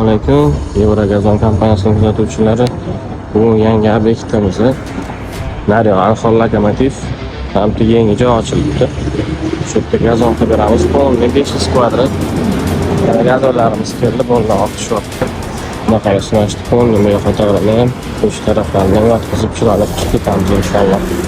alaykum. Eurogazon kompaniyasining kuzatuvchilari. Bu yangi obyektimiz. Daryo Anxol lokomotiv. Hamda yangi joy ochilibdi. Shu yerda gazon qilib beramiz. Polni 500 kvadrat. Gazonlarimiz keldi, bo'ldi ortishyapti. Bunaqa yo'nalishda polni yo'qotib ham, uch taraflarni yotqizib chiqarib chiqib ketamiz inshaalloh.